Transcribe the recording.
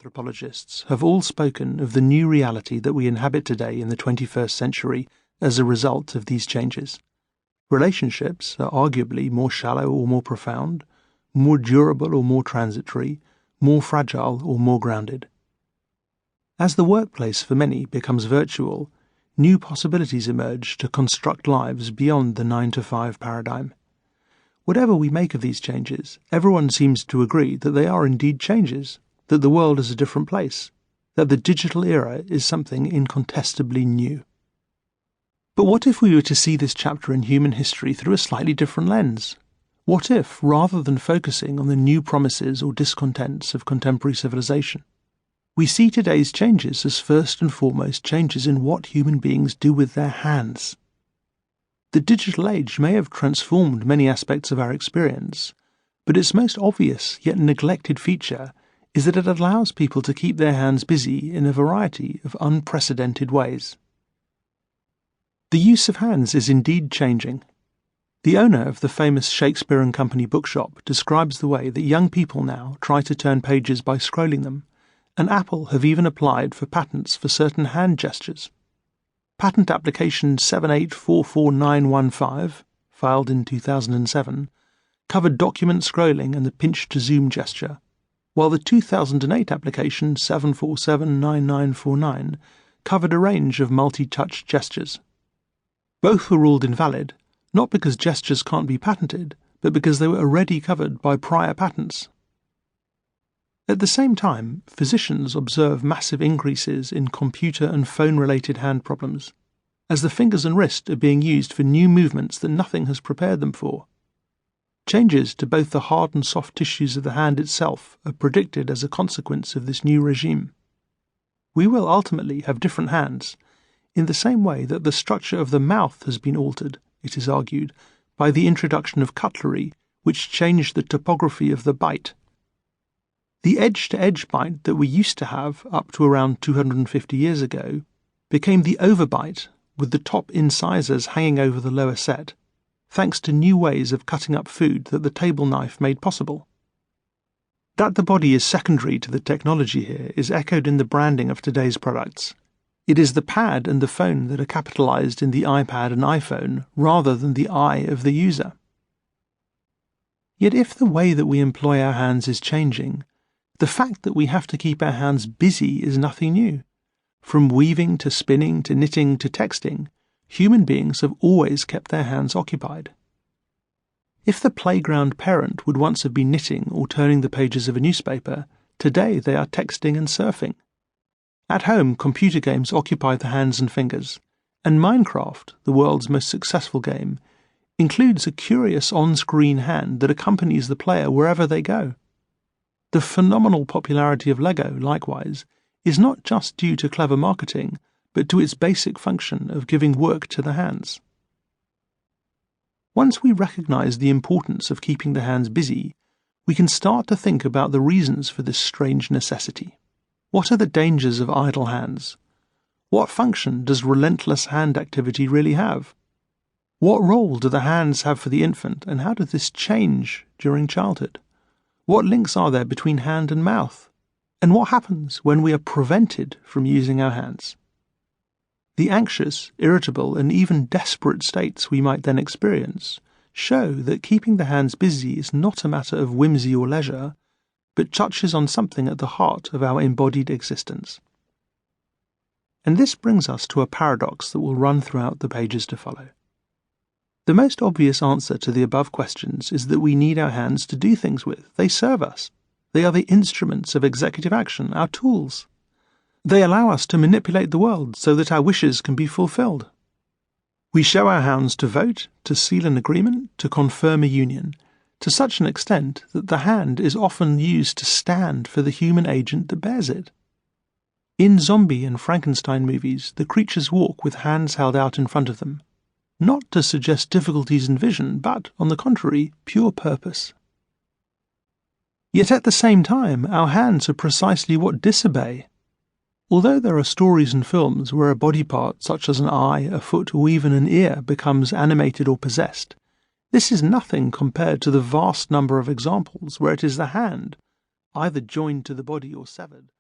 anthropologists have all spoken of the new reality that we inhabit today in the 21st century as a result of these changes. Relationships are arguably more shallow or more profound, more durable or more transitory, more fragile or more grounded. As the workplace for many becomes virtual, new possibilities emerge to construct lives beyond the 9-to-5 paradigm. Whatever we make of these changes, everyone seems to agree that they are indeed changes, that the world is a different place, that the digital era is something incontestably new. But what if we were to see this chapter in human history through a slightly different lens? What if, rather than focusing on the new promises or discontents of contemporary civilization, we see today's changes as first and foremost changes in what human beings do with their hands? The digital age may have transformed many aspects of our experience, but its most obvious yet neglected feature is that it allows people to keep their hands busy in a variety of unprecedented ways. The use of hands is indeed changing. The owner of the famous Shakespeare and Company bookshop describes the way that young people now try to turn pages by scrolling them, and Apple have even applied for patents for certain hand gestures. Patent application 7844915, filed in 2007, covered document scrolling and the pinch-to-zoom gesture, while the 2008 application 7479949 covered a range of multi-touch gestures. Both were ruled invalid, not because gestures can't be patented, but because they were already covered by prior patents. At the same time, physicians observe massive increases in computer and phone-related hand problems, as the fingers and wrist are being used for new movements that nothing has prepared them for. Changes to both the hard and soft tissues of the hand itself are predicted as a consequence of this new regime. We will ultimately have different hands, in the same way that the structure of the mouth has been altered, it is argued, by the introduction of cutlery, which changed the topography of the bite. The edge-to-edge bite that we used to have up to around 250 years ago became the overbite, with the top incisors hanging over the lower set, thanks to new ways of cutting up food that the table knife made possible. That the body is secondary to the technology here is echoed in the branding of today's products. It is the pad and the phone that are capitalized in the iPad and iPhone rather than the eye of the user. Yet if the way that we employ our hands is changing, the fact that we have to keep our hands busy is nothing new. From weaving to spinning to knitting to texting, human beings have always kept their hands occupied. If the playground parent would once have been knitting or turning the pages of a newspaper, today they are texting and surfing. At home, computer games occupy the hands and fingers, and Minecraft, the world's most successful game, includes a curious on-screen hand that accompanies the player wherever they go. The phenomenal popularity of Lego, likewise, is not just due to clever marketing, but to its basic function of giving work to the hands. Once we recognize the importance of keeping the hands busy, we can start to think about the reasons for this strange necessity. What are the dangers of idle hands? What function does relentless hand activity really have? What role do the hands have for the infant, and how does this change during childhood? What links are there between hand and mouth? And what happens when we are prevented from using our hands? The anxious, irritable, and even desperate states we might then experience show that keeping the hands busy is not a matter of whimsy or leisure, but touches on something at the heart of our embodied existence. And this brings us to a paradox that will run throughout the pages to follow. The most obvious answer to the above questions is that we need our hands to do things with. They serve us. They are the instruments of executive action, our tools. They allow us to manipulate the world so that our wishes can be fulfilled. We show our hands to vote, to seal an agreement, to confirm a union, to such an extent that the hand is often used to stand for the human agent that bears it. In zombie and Frankenstein movies, the creatures walk with hands held out in front of them, not to suggest difficulties in vision, but, on the contrary, pure purpose. Yet at the same time, our hands are precisely what disobey. Although there are stories and films where a body part, such as an eye, a foot, or even an ear, becomes animated or possessed, this is nothing compared to the vast number of examples where it is the hand, either joined to the body or severed,